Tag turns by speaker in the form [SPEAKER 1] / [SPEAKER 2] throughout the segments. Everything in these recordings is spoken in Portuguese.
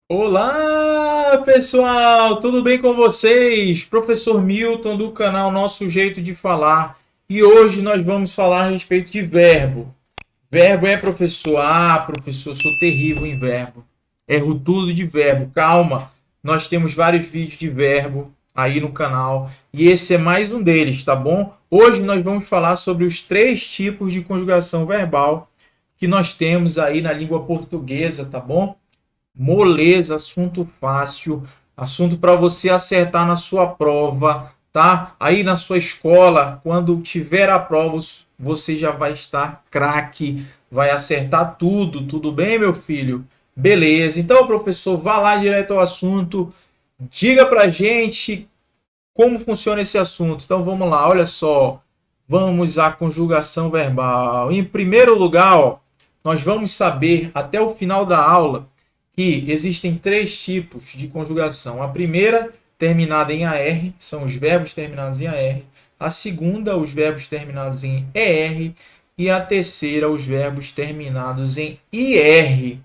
[SPEAKER 1] Olá, pessoal, tudo bem com vocês? Professor Milton do canal Nosso Jeito de Falar. E hoje nós vamos falar a respeito de verbo. Verbo é professor? Ah, professor, sou terrível em verbo. Erro tudo de verbo. Calma, nós temos vários vídeos de verbo aí no canal e esse é mais um deles, tá bom? Hoje nós vamos falar sobre os três tipos de conjugação verbal que nós temos aí na língua portuguesa, tá bom? Moleza, assunto fácil, assunto para você acertar na sua prova, tá? Aí na sua escola, quando tiver a prova, você já vai estar craque, vai acertar tudo, tudo bem, meu filho? Beleza. Então, professor, vá lá direto ao assunto. Diga pra gente como funciona esse assunto. Então, vamos lá, olha só. Vamos à conjugação verbal. Em primeiro lugar, ó, nós vamos saber até o final da aula que existem três tipos de conjugação. A primeira, terminada em AR, são os verbos terminados em AR. A segunda, os verbos terminados em ER. E a terceira, os verbos terminados em IR.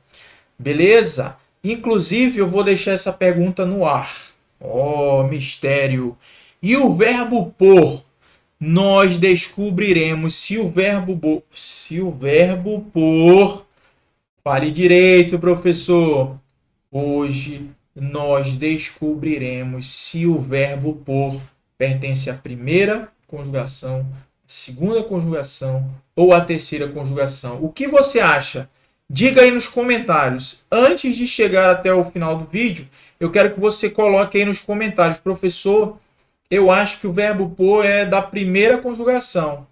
[SPEAKER 1] Beleza? Inclusive, eu vou deixar essa pergunta no ar. Oh, mistério. E o verbo por? Nós descobriremos se o verbo por. Fale direito, professor. Hoje nós descobriremos se o verbo por pertence à primeira conjugação, à segunda conjugação ou à terceira conjugação. O que você acha? Diga aí nos comentários. Antes de chegar até o final do vídeo, eu quero que você coloque aí nos comentários, professor, eu acho que o verbo por é da primeira conjugação.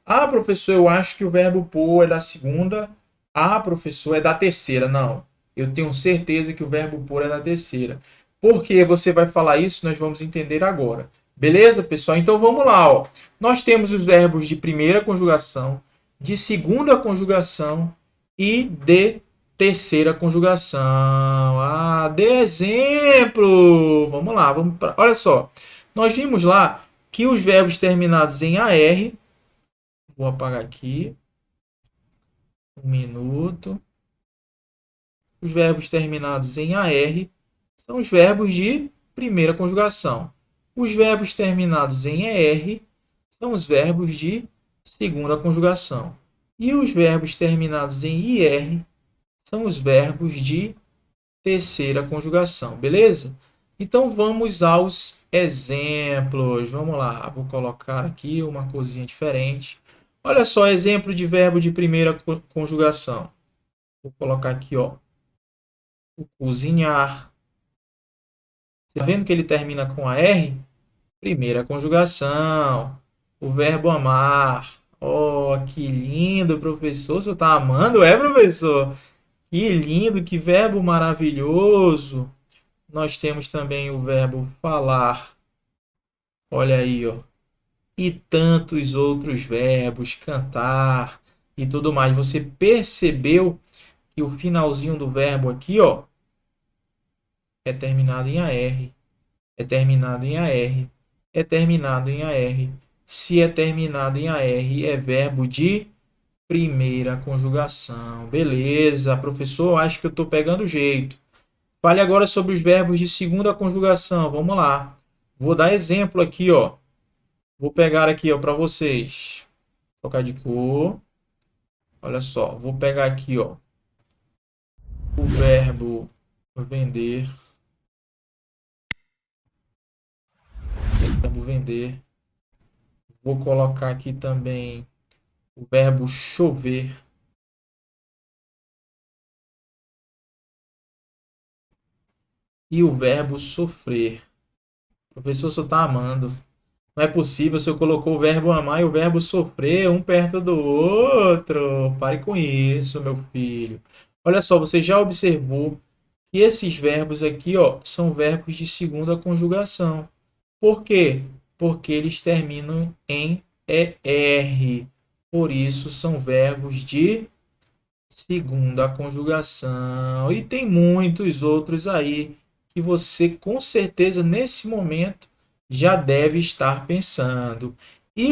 [SPEAKER 1] Ah, professor, eu acho que o verbo por é da segunda. Ah, professor, é da terceira. Não, eu tenho certeza que o verbo por é da terceira. Por que você vai falar isso? Nós vamos entender agora. Beleza, pessoal? Então vamos lá. Ó. Nós temos os verbos de primeira conjugação, de segunda conjugação e de terceira conjugação. Ah, dê exemplo. Vamos lá. Olha só. Nós vimos lá que os verbos terminados em AR, vou apagar aqui, um minuto. Os verbos terminados em AR são os verbos de primeira conjugação. Os verbos terminados em ER são os verbos de segunda conjugação. E os verbos terminados em IR são os verbos de terceira conjugação, beleza? Então vamos aos exemplos. Vamos lá, vou colocar aqui uma coisinha diferente. Olha só, exemplo de verbo de primeira conjugação. Vou colocar aqui, ó, o cozinhar. Você tá vendo que ele termina com a R? Primeira conjugação. O verbo amar. Oh, que lindo, professor. O senhor está amando, é, professor? Que lindo, que verbo maravilhoso. Nós temos também o verbo falar. Olha aí, ó. E tantos outros verbos, cantar e tudo mais. Você percebeu que o finalzinho do verbo aqui, ó, é terminado em AR. É terminado em AR. É terminado em AR. Se é terminado em AR, é verbo de primeira conjugação. Beleza, professor, acho que eu estou pegando o jeito. Fale agora sobre os verbos de segunda conjugação. Vamos lá. Vou dar exemplo aqui, ó. Vou pegar aqui, ó, para vocês. Trocar de cor. Olha só, vou pegar aqui, ó, o verbo vender, verbo vender. Vou colocar aqui também o verbo chover e o verbo sofrer. O professor só está amando. Não é possível, você colocou o verbo amar e o verbo sofrer um perto do outro. Pare com isso, meu filho. Olha só, você já observou que esses verbos aqui, ó, são verbos de segunda conjugação. Por quê? Porque eles terminam em ER. Por isso são verbos de segunda conjugação. E tem muitos outros aí que você com certeza nesse momento já deve estar pensando. E,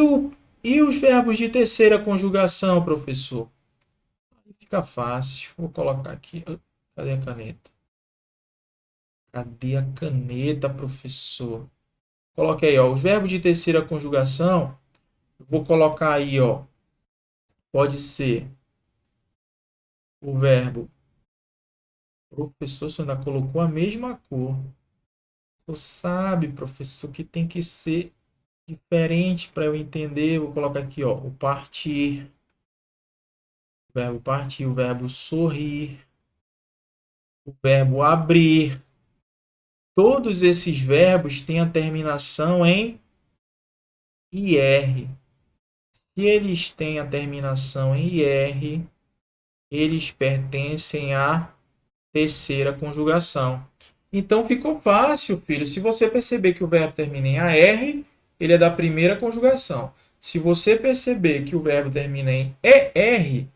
[SPEAKER 1] e os verbos de terceira conjugação, professor? Fica fácil. Vou colocar aqui. Cadê a caneta? Cadê a caneta, professor? Coloque aí, ó, os verbos de terceira conjugação. Eu vou colocar aí, ó. Pode ser o verbo. Professor, você ainda colocou a mesma cor. Você sabe, professor, que tem que ser diferente para eu entender. Vou colocar aqui, ó, o partir. O verbo partir, o verbo sorrir, o verbo abrir. Todos esses verbos têm a terminação em IR. Se eles têm a terminação em IR, eles pertencem à terceira conjugação. Então ficou fácil, filho. Se você perceber que o verbo termina em AR, ele é da primeira conjugação. Se você perceber que o verbo termina em ER,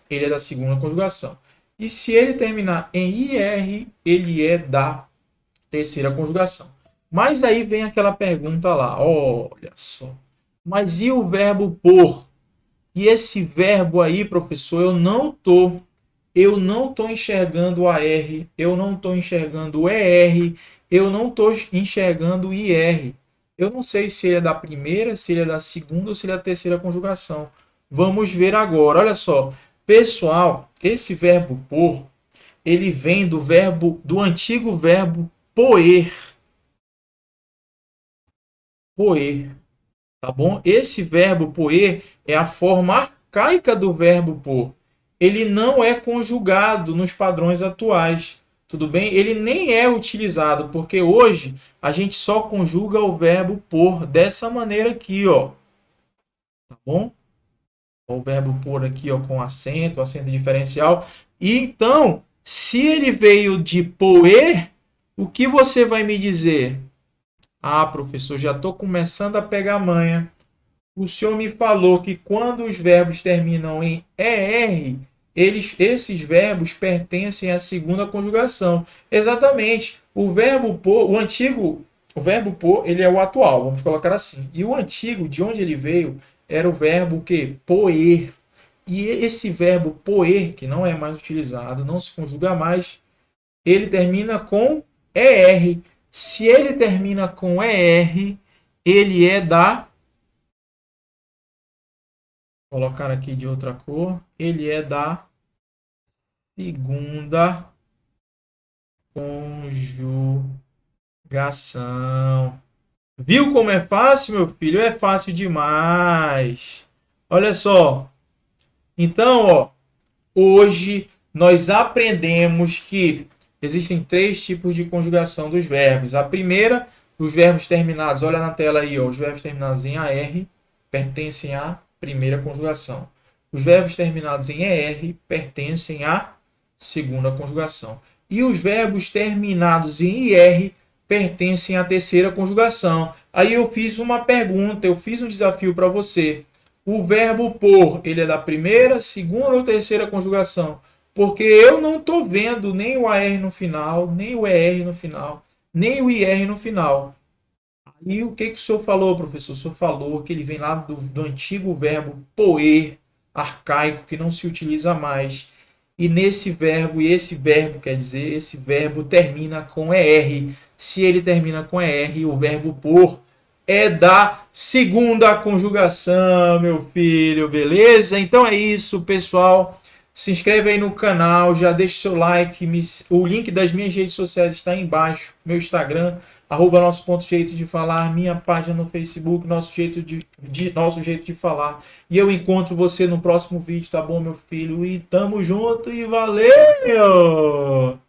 [SPEAKER 1] ele é da segunda conjugação. E se ele terminar em IR, ele é da terceira conjugação. Mas aí vem aquela pergunta lá, olha só. Mas e o verbo por? E esse verbo aí, professor, eu não tô enxergando AR, eu não tô enxergando ER, eu não tô enxergando IR. Eu não sei se ele é da primeira, se ele é da segunda ou se ele é da terceira conjugação. Vamos ver agora. Olha só, pessoal, esse verbo por, ele vem do antigo verbo poer. Poer, tá bom? Esse verbo poer é a forma arcaica do verbo por. Ele não é conjugado nos padrões atuais, tudo bem? Ele nem é utilizado, porque hoje a gente só conjuga o verbo por dessa maneira aqui, ó. Tá bom? O verbo por aqui, ó, com acento diferencial. E então, se ele veio de poer, o que você vai me dizer? Ah, professor, já estou começando a pegar manha. O senhor me falou que quando os verbos terminam em ER, esses verbos pertencem à segunda conjugação. Exatamente. O verbo por, o verbo por, ele é o atual, vamos colocar assim. E o antigo, de onde ele veio, era o verbo que poer. E esse verbo poer, que não é mais utilizado, não se conjuga mais, ele termina com ER. Se ele termina com ER, ele é da... Vou colocar aqui de outra cor. Ele é da segunda conjugação. Viu como é fácil, meu filho? É fácil demais. Olha só. Então, ó, hoje nós aprendemos que existem três tipos de conjugação dos verbos. A primeira, os verbos terminados, olha na tela aí, ó, os verbos terminados em AR pertencem à primeira conjugação. Os verbos terminados em ER pertencem à segunda conjugação. E os verbos terminados em IR pertencem à terceira conjugação. Aí eu fiz uma pergunta, eu fiz um desafio para você. O verbo por, ele é da primeira, segunda ou terceira conjugação? Porque eu não estou vendo nem o AR no final, nem o ER no final, nem o IR no final. E o que o senhor falou, professor? O senhor falou que ele vem lá do antigo verbo poer, arcaico, que não se utiliza mais. E nesse verbo, e esse verbo, quer dizer, esse verbo termina com ER. Se ele termina com ER, o verbo por é da segunda conjugação, meu filho, beleza? Então é isso, pessoal. Se inscreve aí no canal, já deixa o seu like. O link das minhas redes sociais está aí embaixo. Meu Instagram, @nosso ponto jeito de falar, minha página no Facebook, nosso jeito de falar. E eu encontro você no próximo vídeo, tá bom, meu filho? E tamo junto e valeu!